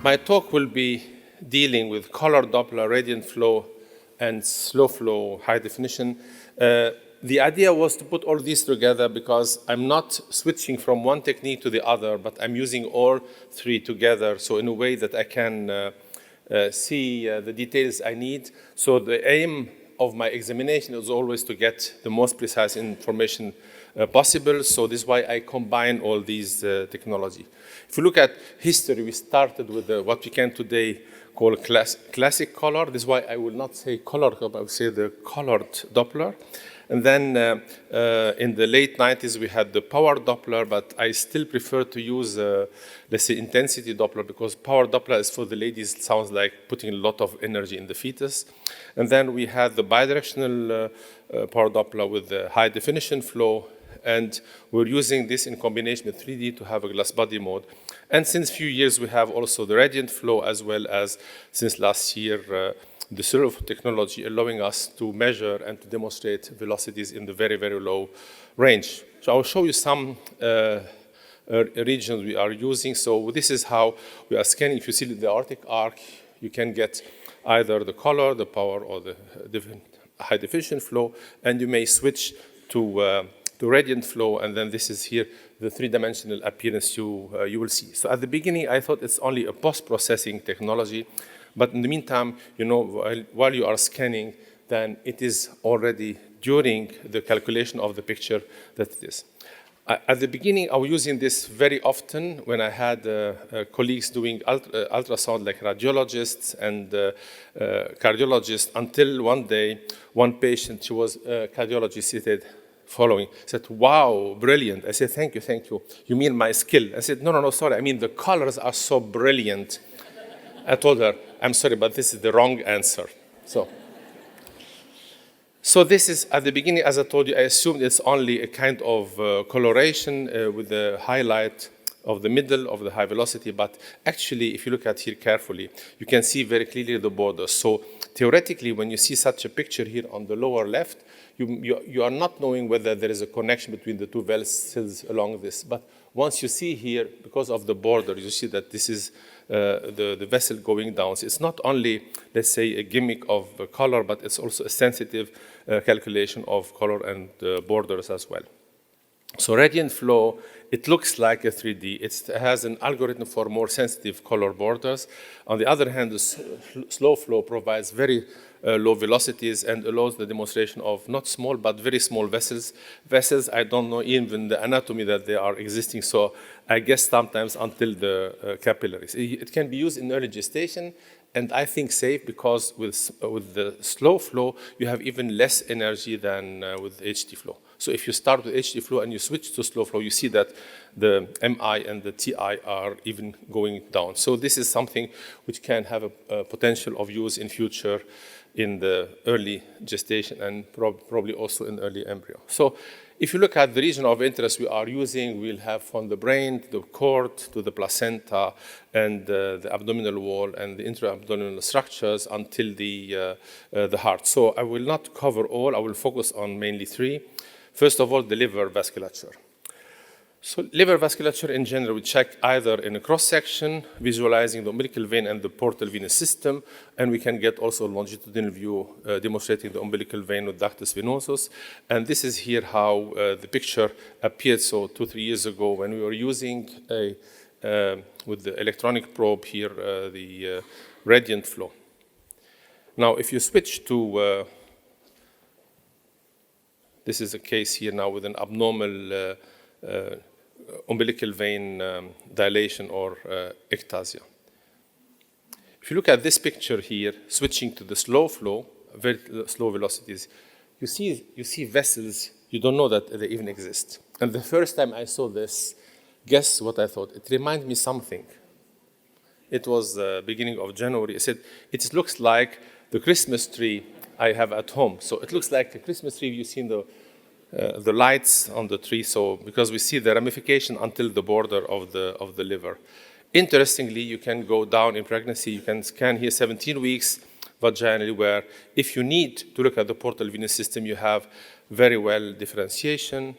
My talk will be dealing with color Doppler, Radiantflow, and SlowflowHD high definition. The idea was to put all these together because I'm not switching from one technique to the other, but I'm using all three together, so in a way that I can see the details I need. So the aim of my examination is always to get the most precise information possible. So this is why I combine all these technology. If you look at history, we started with what we can today call classic color. This is why I will not say color, but I will say the colored Doppler. And then in the late 90s, we had the power Doppler, but I still prefer to use, let's say, intensity Doppler, because power Doppler is for the ladies, sounds like putting a lot of energy in the fetus. And then we had the bidirectional power Doppler with the high definition flow, and we're using this in combination with 3D to have a glass body mode. And since a few years, we have also the Radiantflow, as well as since last year, the SlowflowHD technology allowing us to measure and to demonstrate velocities in the very, very low range. So I'll show you some regions we are using. So this is how we are scanning. If you see the Arctic arc, you can get either the color, the power, or the high definition flow, and you may switch to Radiantflow, and then this is here the three-dimensional appearance you will see. So at the beginning, I thought it's only a post-processing technology. But in the meantime, you know, while you are scanning, then it is already during the calculation of the picture that it is. At the beginning, I was using this very often when I had colleagues doing ultrasound, like radiologists and cardiologists, until one day, one patient, she was a cardiologist, seated following, said, "Wow, brilliant." I said, "Thank you, thank you. You mean my skill?" I said, no, sorry. I mean, the colors are so brilliant." I told her, "I'm sorry, but this is the wrong answer." So this is, at the beginning, as I told you, I assumed it's only a kind of coloration with the highlight of the middle of the high velocity. But actually, if you look at here carefully, you can see very clearly the borders. So theoretically, when you see such a picture here on the lower left, you are not knowing whether there is a connection between the two vessels along this. But once you see here, because of the border, you see that this is the vessel going down. So it's not only, let's say, a gimmick of color, but it's also a sensitive calculation of color and borders as well. So Radiantflow, it looks like a 3D. It has an algorithm for more sensitive color borders. On the other hand, the SlowflowHD provides very low velocities and allows the demonstration of not small, but very small vessels. Vessels, I don't know even the anatomy that they are existing, so I guess sometimes until the capillaries. It can be used in early gestation, and I think safe, because with the SlowflowHD, you have even less energy than with HD flow. So if you start with HD flow and you switch to SlowflowHD, you see that the MI and the TI are even going down. So this is something which can have a potential of use in future in the early gestation and probably also in early embryo. So if you look at the region of interest we are using, we'll have from the brain to the cord to the placenta and the abdominal wall and the intra-abdominal structures until the heart. So I will not cover all. I will focus on mainly three. First of all, the liver vasculature. So liver vasculature in general, we check either in a cross-section, visualizing the umbilical vein and the portal venous system, and we can get also a longitudinal view demonstrating the umbilical vein with ductus venosus. And this is here how the picture appeared. So 2-3 years ago, when we were using with the electronic probe here, the Radiantflow. Now, if you switch to, this is a case here now with an abnormal umbilical vein dilation or ectasia. If you look at this picture here, switching to the slow flow, very slow velocities, you see vessels, you don't know that they even exist. And the first time I saw this, guess what I thought? It reminded me something. It was the beginning of January. I said, it looks like the Christmas tree I have at home. So it looks like a Christmas tree. You've seen the lights on the tree, so because we see the ramification until the border of the liver. Interestingly, you can go down in pregnancy. You can scan here 17 weeks vaginally, where if you need to look at the portal venous system, you have very well differentiation.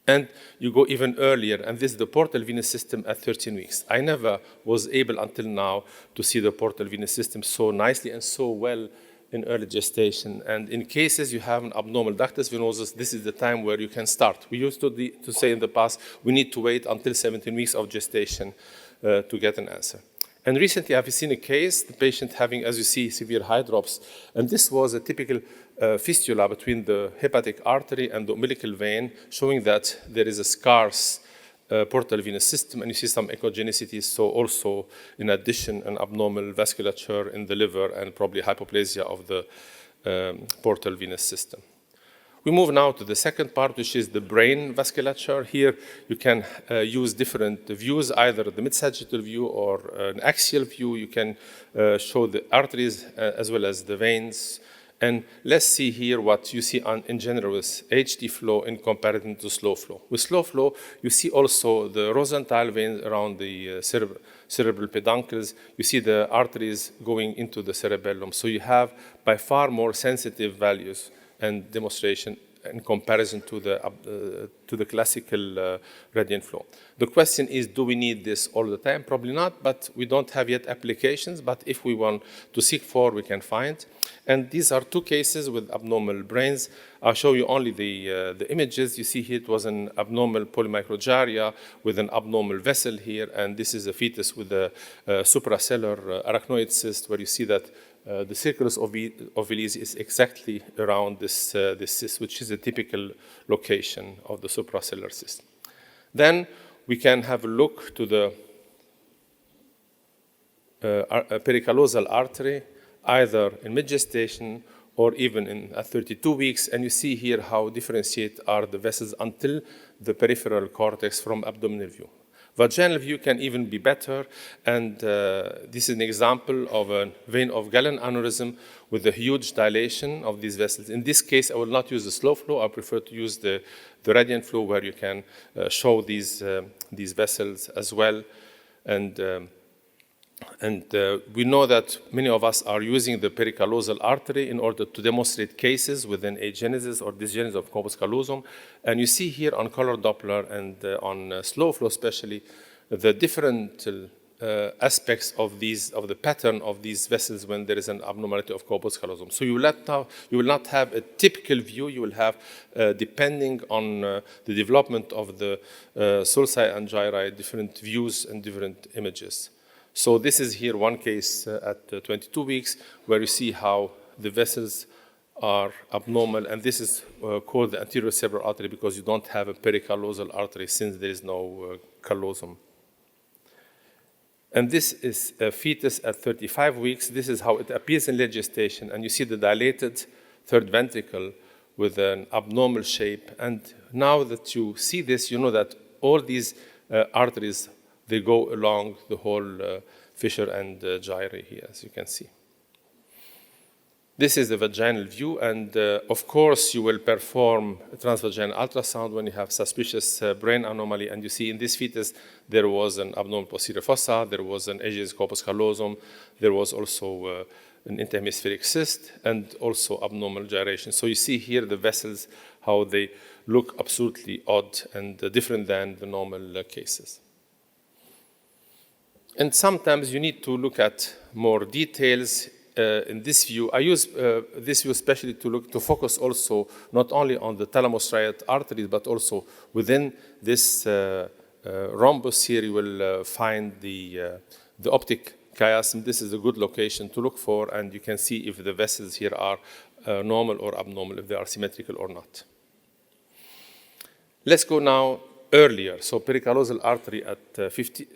And you go even earlier, and this is the portal venous system at 13 weeks. I never was able until now to see the portal venous system so nicely and so well in early gestation. And in cases you have an abnormal ductus venosus, this is the time where you can start. We used to say in the past, we need to wait until 17 weeks of gestation to get an answer. And recently I've seen a case, the patient having, as you see, severe hydrops. And this was a typical fistula between the hepatic artery and the umbilical vein, showing that there is a scarce portal venous system, and you see some echogenicity, so also, in addition, an abnormal vasculature in the liver and probably hypoplasia of the portal venous system. We move now to the second part, which is the brain vasculature. Here you can use different views, either the mid-sagittal view or an axial view. You can show the arteries as well as the veins. And let's see here what you see in general with HD flow in comparison to slow flow. With slow flow, you see also the Rosenthal veins around the cerebral peduncles. You see the arteries going into the cerebellum. So you have by far more sensitive values and demonstration in comparison to the classical radiant flow. The question is, do we need this all the time? Probably not, but we don't have yet applications. But if we want to seek for, we can find. And these are two cases with abnormal brains. I'll show you only the images. You see here it was an abnormal polymicrogyria with an abnormal vessel here. And this is a fetus with a supracellular arachnoid cyst, where you see that the circulus ovilis is exactly around this cyst, which is a typical location of the supracellular cyst. Then we can have a look to the pericallosal artery, either in mid-gestation or even at 32 weeks. And you see here how differentiate are the vessels until the peripheral cortex from abdominal view. Vaginal view can even be better, and this is an example of a vein of Galen aneurysm with a huge dilation of these vessels. In this case, I will not use the slow flow. I prefer to use the radiant flow, where you can show these vessels as well. And we know that many of us are using the pericallosal artery in order to demonstrate cases within agenesis or dysgenesis of corpus callosum. And you see here on color Doppler and on slow flow especially, the different aspects of the pattern of these vessels when there is an abnormality of corpus callosum. So you will not have a typical view. You will have, depending on the development of the sulci and gyri, different views and different images. So this is here one case at 22 weeks, where you see how the vessels are abnormal, and this is called the anterior cerebral artery because you don't have a pericallosal artery since there is no callosum. And this is a fetus at 35 weeks. This is how it appears in late gestation, and you see the dilated third ventricle with an abnormal shape. And now that you see this, you know that all these arteries, they go along the whole fissure and gyri here, as you can see. This is the vaginal view, and of course you will perform a transvaginal ultrasound when you have suspicious brain anomaly, and you see in this fetus there was an abnormal posterior fossa, there was an agenesis corpus callosum, there was also an interhemispheric cyst, and also abnormal gyration. So you see here the vessels, how they look absolutely odd and different than the normal cases. And sometimes you need to look at more details in this view. I use this view especially to focus also not only on the thalamus-striate arteries, but also within this rhombus here you will find the optic chiasm. This is a good location to look for, and you can see if the vessels here are normal or abnormal, if they are symmetrical or not. Let's go now earlier, so pericallosal artery at 15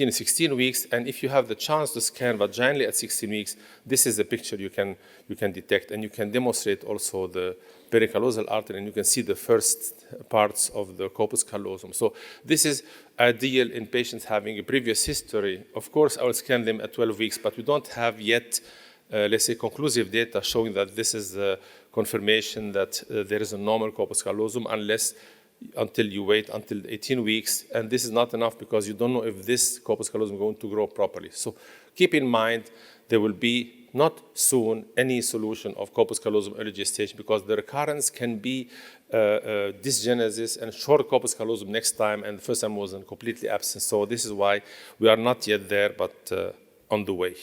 and 16 weeks, and if you have the chance to scan vaginally at 16 weeks, this is a picture you can detect, and you can demonstrate also the pericallosal artery, and you can see the first parts of the corpus callosum. So this is ideal in patients having a previous history. Of course, I will scan them at 12 weeks, but we don't have yet, let's say, conclusive data showing that this is a confirmation that there is a normal corpus callosum, until you wait until 18 weeks, and this is not enough because you don't know if this corpus callosum is going to grow properly. So keep in mind there will be not soon, any solution of corpus callosum early gestation, because the recurrence can be dysgenesis and short corpus callosum next time, and the first time wasn't completely absent. So this is why we are not yet there, but on the way.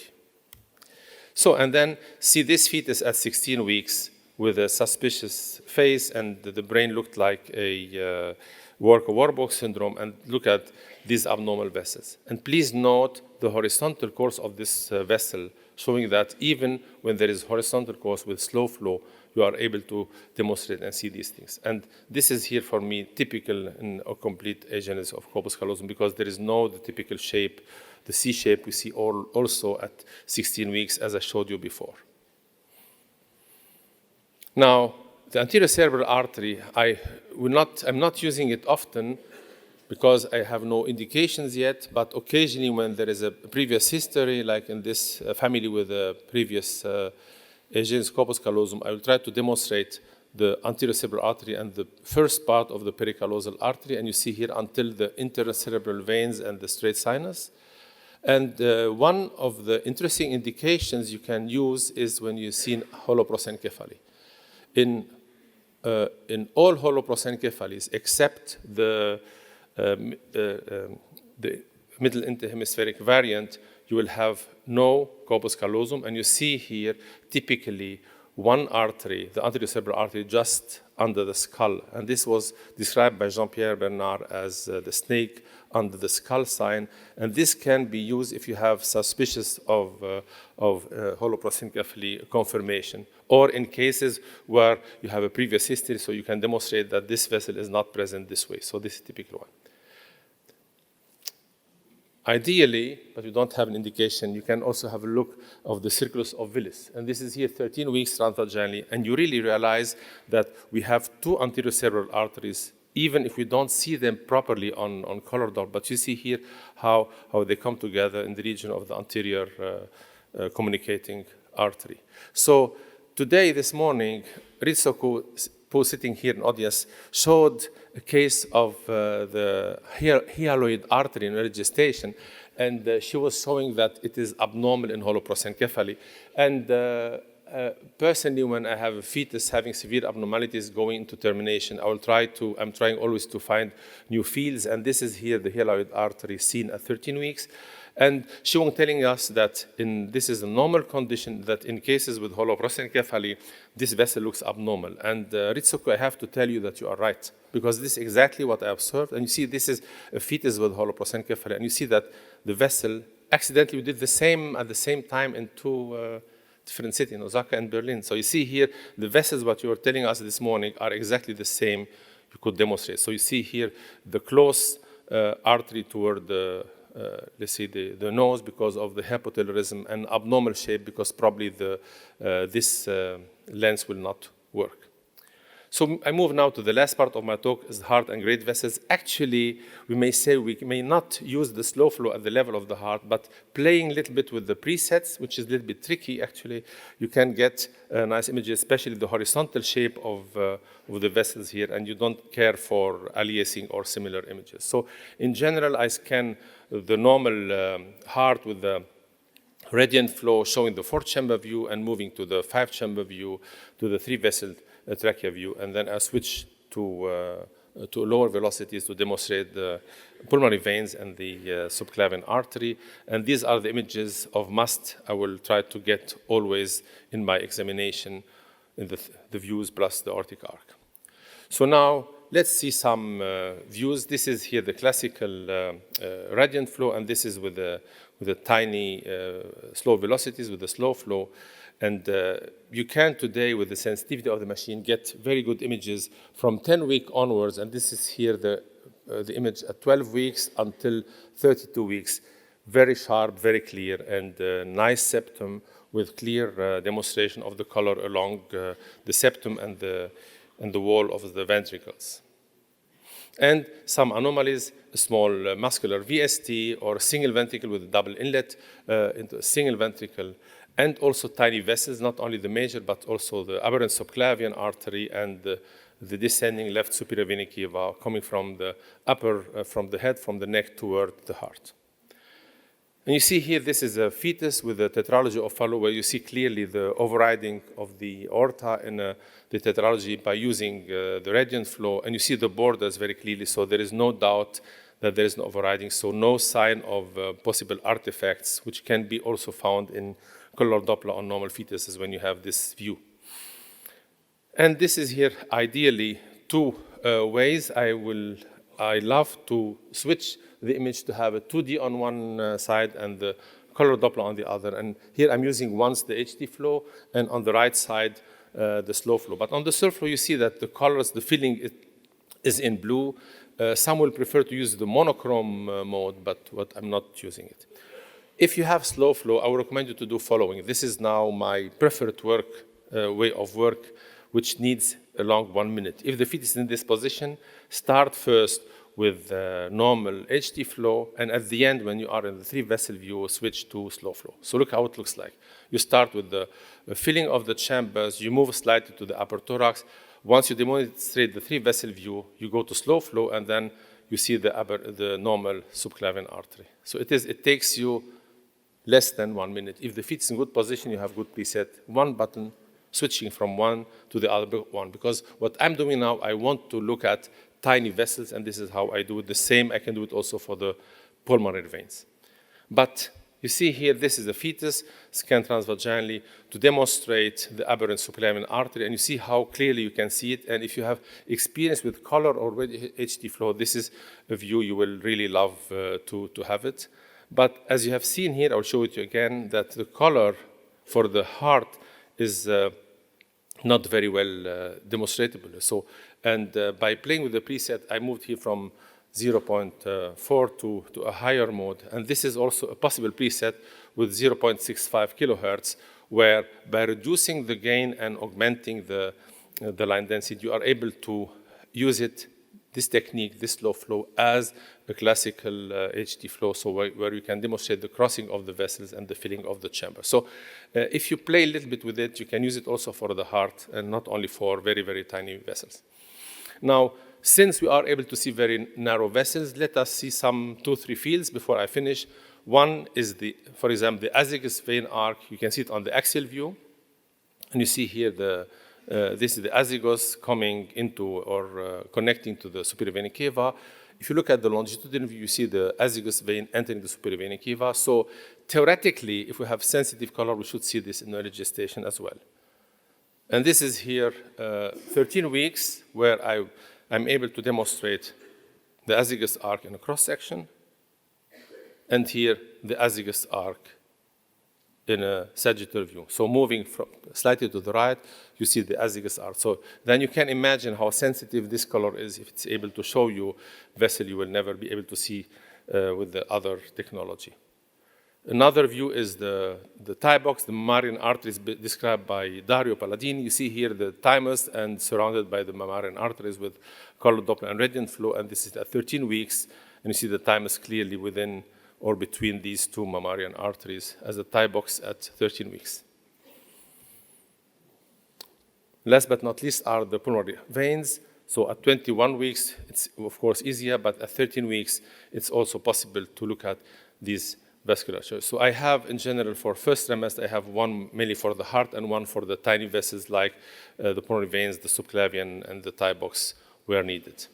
So, and then see this fetus at 16 weeks with a suspicious face, and the brain looked like a Warburg syndrome, and look at these abnormal vessels. And please note the horizontal course of this vessel, showing that even when there is horizontal course with slow flow, you are able to demonstrate and see these things. And this is here for me typical in a complete agenesis of corpus callosum, because there is no the typical shape, the C shape we see also at 16 weeks, as I showed you before. Now, the anterior cerebral artery, I'm not using it often because I have no indications yet, but occasionally when there is a previous history, like in this family with a previous agenesis corpus callosum, I will try to demonstrate the anterior cerebral artery and the first part of the pericallosal artery, and you see here until the intercerebral veins and the straight sinus. And one of the interesting indications you can use is when you see holoprosencephaly. In all holoprosencephalies except the middle interhemispheric variant, you will have no corpus callosum, and you see here typically one artery, the anterior cerebral artery, just under the skull. And this was described by Jean-Pierre Bernard as the snake under the skull sign. And this can be used if you have suspicious of holoprosencephaly confirmation, or in cases where you have a previous history, so you can demonstrate that this vessel is not present this way. So this is a typical one. Ideally, but you don't have an indication, you can also have a look of the circulus of Willis. And this is here 13 weeks transvaginally, and you really realize that we have two anterior cerebral arteries, even if we don't see them properly on color dot, but you see here how they come together in the region of the anterior communicating artery. So today, this morning, Ritsuko, who's sitting here in the audience, showed a case of the hyaloid artery in early gestation, and she was showing that it is abnormal in holoprosencephaly. And personally, when I have a fetus having severe abnormalities going into termination, I'm trying always to find new fields, and this is here the hyaloid artery seen at 13 weeks. And she was telling us that this is a normal condition, that in cases with holoprosencephaly, this vessel looks abnormal. And Ritsuko, I have to tell you that you are right, because this is exactly what I observed. And you see, this is a fetus with holoprosencephaly, and you see that the vessel, accidentally, we did the same at the same time in two different cities, in Osaka and Berlin. So you see here, the vessels, what you were telling us this morning, are exactly the same. You could demonstrate. So you see here the close artery toward the let's see, the nose because of the hypotelorism, and abnormal shape because probably this lens will not work. So I move now to the last part of my talk, is the heart and great vessels. Actually, we may say we may not use the slow flow at the level of the heart, but playing a little bit with the presets, which is a little bit tricky actually, you can get nice images, especially the horizontal shape of the vessels here, and you don't care for aliasing or similar images. So in general, I scan the normal heart with the Radiantflow showing the 4-chamber view and moving to the 5-chamber view to the 3-vessel trachea view, and then I switch to lower velocities to demonstrate the pulmonary veins and the subclavian artery. And these are the images of must I will try to get always in my examination in the views plus the aortic arc. So now let's see some views. This is here the classical Radiantflow, and this is with the tiny slow velocities with the slow flow. And you can today, with the sensitivity of the machine, get very good images from 10 weeks onwards. And this is here the image at 12 weeks until 32 weeks. Very sharp, very clear, and nice septum with clear demonstration of the color along the septum and the wall of the ventricles. And some anomalies, a small muscular VST or a single ventricle with a double inlet into a single ventricle, and also tiny vessels, not only the major, but also the aberrant subclavian artery and the descending left superior vena cava coming from the upper, from the head, from the neck toward the heart. And you see here, this is a fetus with the tetralogy of Fallot, where you see clearly the overriding of the aorta in the tetralogy by using the Radiantflow, and you see the borders very clearly, so there is no doubt that there is no overriding, so no sign of possible artifacts, which can be also found in color Doppler on normal fetuses when you have this view. And this is here, ideally, two ways. I love to switch the image to have a 2D on one side and the color Doppler on the other. And here I'm using once the HD flow, and on the right side, the slow flow. But on the slow flow, you see that the colors, the filling is in blue. Some will prefer to use the monochrome mode, but I'm not using it. If you have slow flow, I would recommend you to do following. This is now my preferred way of work, which needs along 1 minute. If the fetus is in this position, start first with normal HD flow, and at the end, when you are in the 3-vessel view, switch to slow flow. So look how it looks like. You start with the filling of the chambers, you move slightly to the upper thorax. Once you demonstrate the 3-vessel view, you go to slow flow, and then you see the normal subclavian artery. So it takes you less than 1 minute. If the fetus is in good position, you have good preset. One button, switching from one to the other one. Because what I'm doing now, I want to look at tiny vessels, and this is how I do it. The same, I can do it also for the pulmonary veins. But you see here, this is a fetus scanned transvaginally to demonstrate the aberrant subclavian artery, and you see how clearly you can see it. And if you have experience with color or HD flow, this is a view you will really love to have it. But as you have seen here, I'll show it to you again, that the color for the heart is not very well demonstrable. So, and by playing with the preset, I moved here from 0.4 to a higher mode. And this is also a possible preset with 0.65 kilohertz, where by reducing the gain and augmenting the line density, you are able to use it, this technique, this slow flow, as a classical HD flow, so where you can demonstrate the crossing of the vessels and the filling of the chamber. So if you play a little bit with it, you can use it also for the heart and not only for very, very tiny vessels. Now, since we are able to see very narrow vessels, let us see some 2-3 fields before I finish. One is, for example, the azygous vein arc. You can see it on the axial view. And you see here this is the azygos coming into or connecting to the superior vena cava. If you look at the longitudinal view, you see the azygous vein entering the superior vena cava. So theoretically, if we have sensitive color, we should see this in early gestation as well. And this is here 13 weeks where I'm able to demonstrate the azygous arc in a cross-section, and here the azygous arc in a sagittal view. So moving from slightly to the right, you see the azygous arc. So then you can imagine how sensitive this color is if it's able to show you vessel you will never be able to see with the other technology. Another view is the thigh box, the mammarian arteries described by Dario Palladini. You see here the thymus and surrounded by the mammarian arteries with color Doppler and Radiantflow, and this is at 13 weeks, and you see the thymus clearly within or between these two mammarian arteries as a thigh box at 13 weeks. Last but not least are the pulmonary veins. So at 21 weeks, it's of course easier, but at 13 weeks, it's also possible to look at these vasculature. So I have, in general, for first trimester, I have one mainly for the heart and one for the tiny vessels like the pulmonary veins, the subclavian, and the thigh box where needed.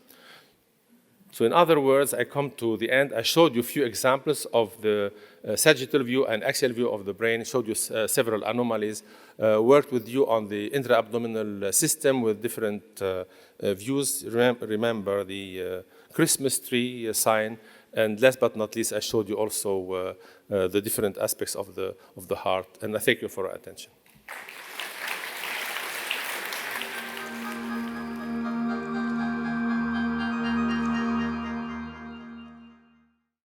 So in other words, I come to the end. I showed you a few examples of the sagittal view and axial view of the brain, showed you several anomalies, worked with you on the intra-abdominal system with different views. Remember the Christmas tree sign. And last but not least, I showed you also the different aspects of the heart. And I thank you for your attention.